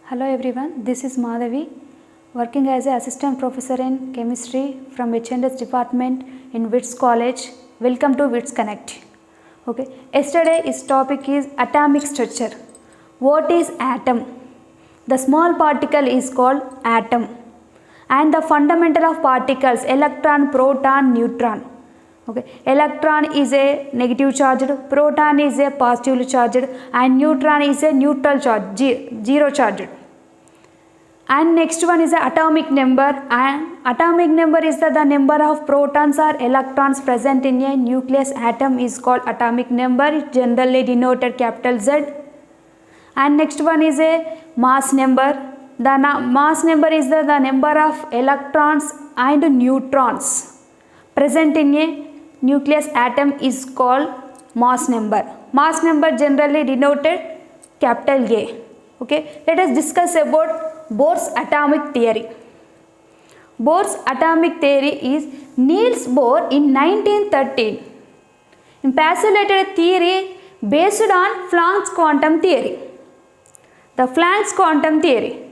Hello everyone, this is Madhavi, working as an assistant professor in chemistry from H&S department in WITS College. Welcome to WITS Connect. Okay, yesterday's topic is atomic structure. What is atom? The small particle is called atom, and the fundamental of particles electron, proton, neutron. Okay, electron is a negative charged, proton is a positively charged, and neutron is a neutral charge, zero charged. And next one is the atomic number, and atomic number is the number of protons or electrons present in a nucleus atom is called atomic number. It generally denoted capital Z. And next one is a mass number. The mass number is the number of electrons and neutrons present in a nucleus atom is called mass number. Mass number generally denoted capital A. Okay, let us discuss about Bohr's atomic theory. Bohr's atomic theory is Niels Bohr in 1913 postulated a theory based on Planck's quantum theory. The Planck's quantum theory.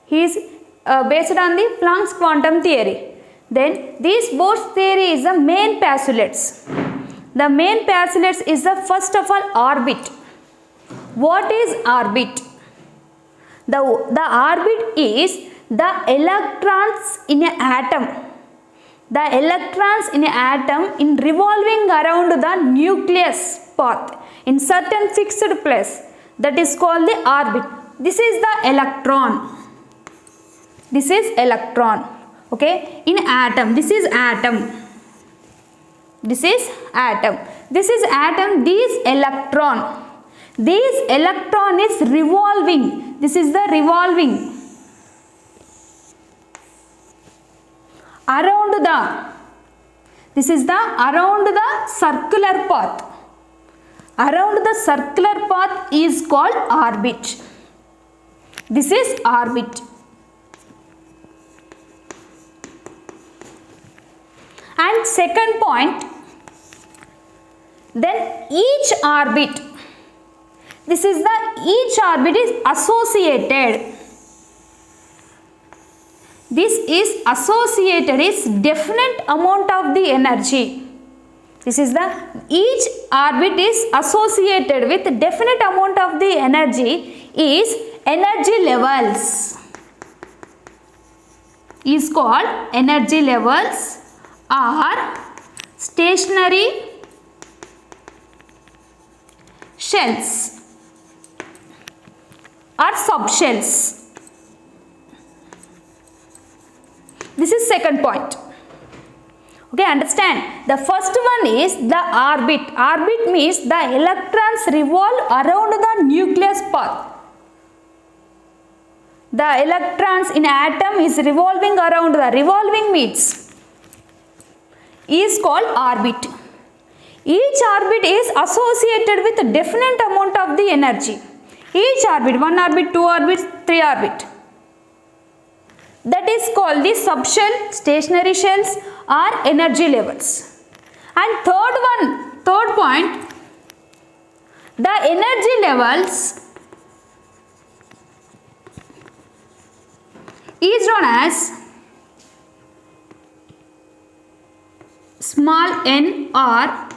He is based on the Planck's quantum theory. Then this Bohr's theory is the main postulates. The main postulates is the first of all orbit. What is orbit? The orbit is the electrons in an atom. The electrons in an atom in revolving around the nucleus path in certain fixed place. That is called the orbit. This is the electron. This is electron. Okay, in atom. This is atom. This is atom. This is atom. This electron. This electron is revolving. This is the revolving around the. This is the around the circular path. Around the circular path is called orbit. This is orbit. And second point, then each orbit. This is the each orbit is associated. This is associated is definite amount of the energy. This is the each orbit is associated with definite amount of the energy is energy levels. Is called energy levels or stationary shells or subshells. This is second point. Okay, understand. The first one is the orbit. Orbit means the electrons revolve around the nucleus path. The electrons in atom is revolving around the revolving means is called orbit. Each orbit is associated with a definite amount of the energy. Each orbit, 1 orbit, 2 orbits, 3 orbit. That is called the subshell, stationary shells or energy levels. And third point, the energy levels is known as small n or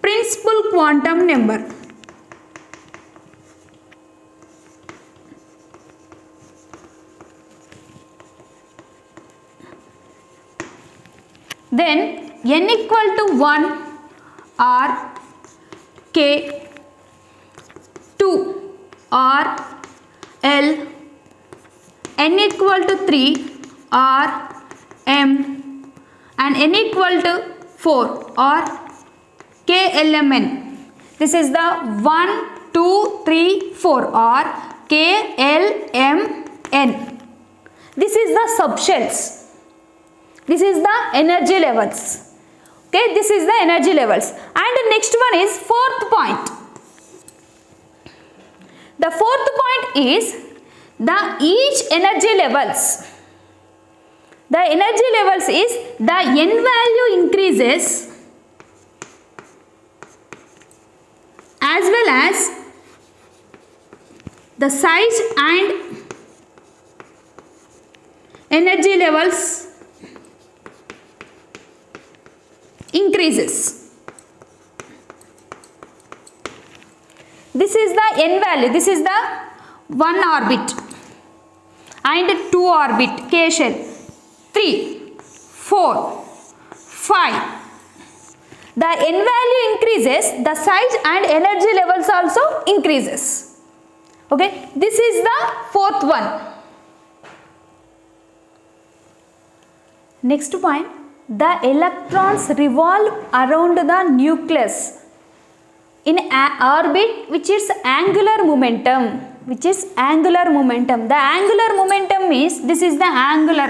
principal quantum number. Then n equal to 1 or k, 2 or l, n equal to 3 or m, and n equal to 4 or k lmn. This is the 1, 2, 3, 4 or k l m n. This is the subshells. This is the energy levels. Okay, this is the energy levels. And the next one is fourth point. The fourth point is the each energy levels. The energy levels is the n value increases as well as the size and energy levels increases. This is the n value. This is the 1 orbit and 2 orbit K shell. 3, 4, 5. The n value increases, the size and energy levels also increases. Okay, this is the fourth one. Next point, the electrons revolve around the nucleus in orbit which is angular momentum. The angular momentum means this is the angular.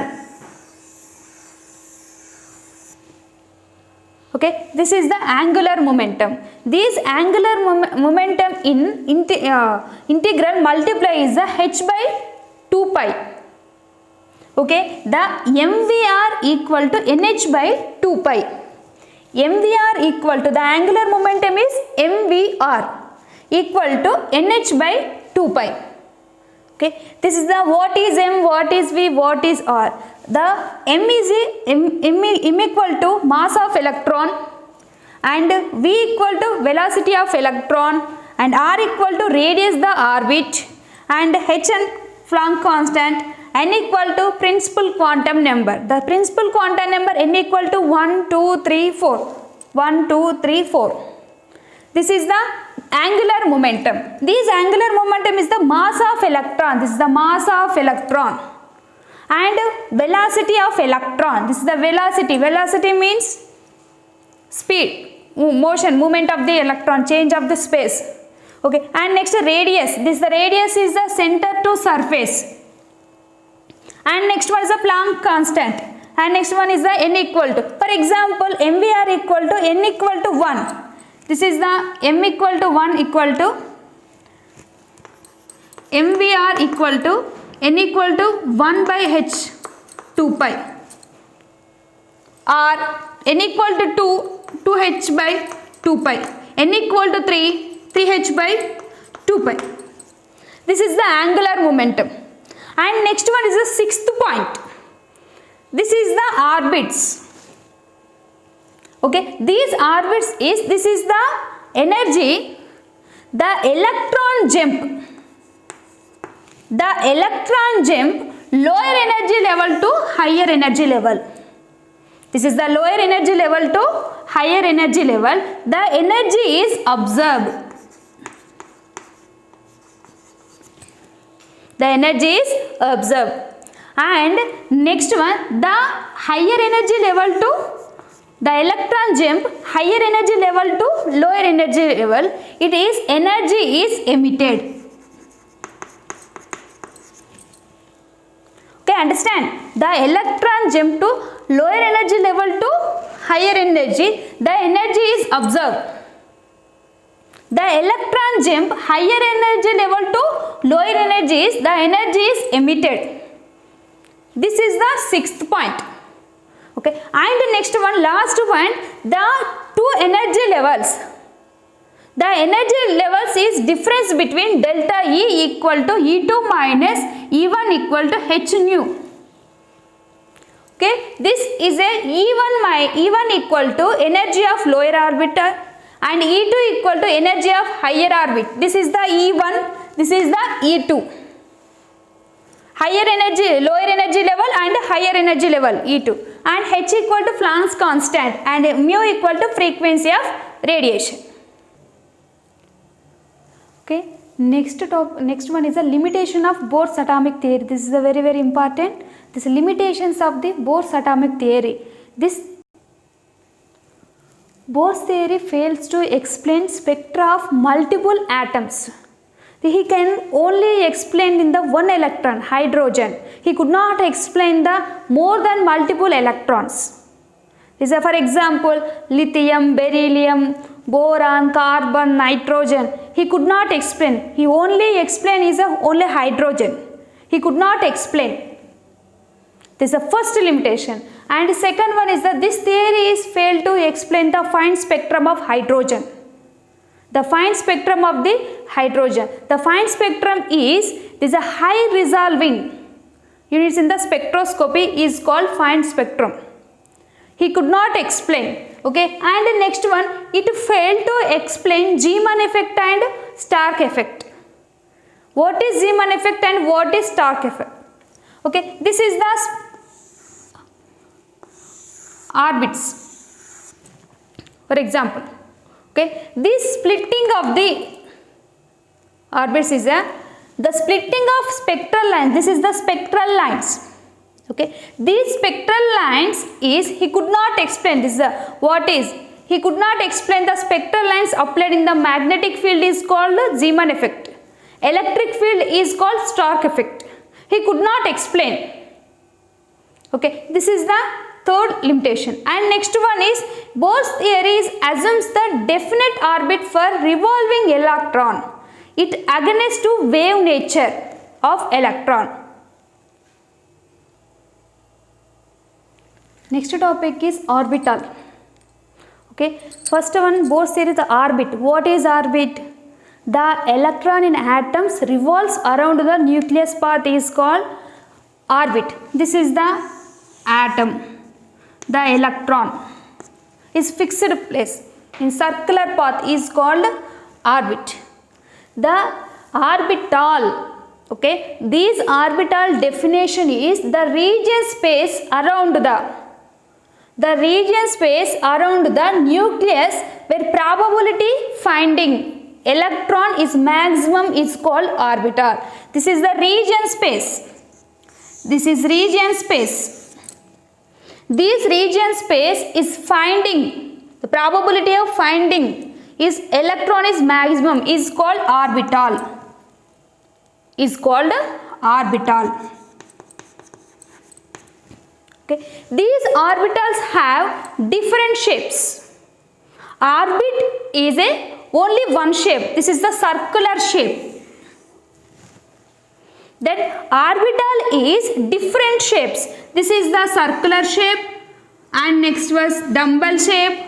Okay, this is the angular momentum. This angular momentum in integral multiplies the h by 2 pi. Okay, the mvr equal to nh by 2 pi. mvr equal to, the angular momentum is mvr equal to nh by 2 pi. Okay, this is the what is m, what is v, what is r. The m is m equal to mass of electron and v equal to velocity of electron and r equal to radius the orbit and h and Planck constant, n equal to principal quantum number. The principal quantum number n equal to 1, 2, 3, 4. 1, 2, 3, 4. This is the angular momentum. This angular momentum is the mass of electron. This is the mass of electron. And velocity of electron. This is the velocity. Velocity means speed, motion, movement of the electron, change of the space. Okay. And next radius. The radius is the center to surface. And next one is the Planck constant. And next one is the n equal to. For example, mvr equal to n equal to 1. This is the m equal to 1 equal to mvr equal to n equal to 1 by h 2 pi or n equal to 2 2h by 2 pi, n equal to 3 3h by 2 pi. This is the angular momentum. And next one is the sixth point. This is the orbits. Okay, these orbits is, this is the energy, the electron jump. The electron jump lower energy level to higher energy level. This is the lower energy level to higher energy level. The energy is observed. The energy is observed. And next one, the higher energy level to the electron jump, higher energy level to lower energy level, it is energy is emitted. Okay, understand? The electron jump to lower energy level to higher energy, the energy is observed. The electron jump higher energy level to lower energies, the energy is emitted. This is the sixth point. Okay, and the next one, last one, the two energy levels. The energy levels is difference between delta E equal to E2 minus E1 equal to H nu. Okay, this is a E1 equal to energy of lower orbital and E2 equal to energy of higher orbit. This is the E1, this is the E2. Higher energy, lower energy level and higher energy level E2. And H equal to Planck's constant and mu equal to frequency of radiation. Okay, next one is the limitation of Bohr's atomic theory. This is a very, very important. This limitations of the Bohr's atomic theory. This Bohr's theory fails to explain spectra of multiple atoms. He can only explain in the one electron, hydrogen. He could not explain the more than multiple electrons. These are, for example, lithium, beryllium, boron, carbon, nitrogen. He could not explain. He only explained is only hydrogen. He could not explain. This is the first limitation. And the second one is that this theory is failed to explain the fine spectrum of hydrogen. The fine spectrum of the hydrogen. The fine spectrum is a high resolving units in the spectroscopy is called fine spectrum. He could not explain. Okay, and the next one, it failed to explain Zeeman effect and Stark effect. What is Zeeman effect and what is Stark effect? Okay, this is the orbits. For example, okay, this splitting of the orbits is the splitting of spectral lines. This is the spectral lines. Okay, these spectral lines is he could not explain. This is the what is he could not explain the spectral lines applied in the magnetic field is called Zeeman effect. Electric field is called Stark effect. He could not explain. Okay, this is the third limitation. And next one is Bohr's theory assumes the definite orbit for revolving electron. It against to wave nature of electron. Next topic is orbital. Okay, first one, Bohr's theory, the orbit. What is orbit? The electron in atoms revolves around the nucleus path is called orbit. This is the atom. The electron is fixed place in circular path is called orbit. The orbital, okay, this orbital definition is the region space around the nucleus where probability finding electron is maximum is called orbital. This is the region space. This is region space. This region space is finding, the probability of finding is electron is maximum is called orbital. Is called orbital. Okay. These orbitals have different shapes. Orbit is only one shape. This is the circular shape. Then orbital is different shapes. This is the circular shape, and next was dumbbell shape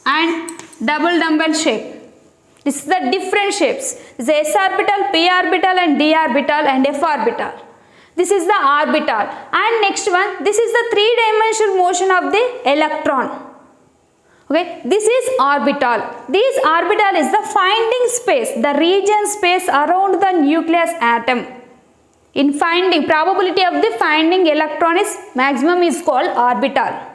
and double dumbbell shape. This is the different shapes. This is s orbital, p orbital and d orbital and f orbital. This is the orbital. And next one, this is the three-dimensional motion of the electron. Okay, this is orbital. This orbital is the finding space, the region space around the nucleus atom. In finding, probability of the finding electron is maximum is called orbital.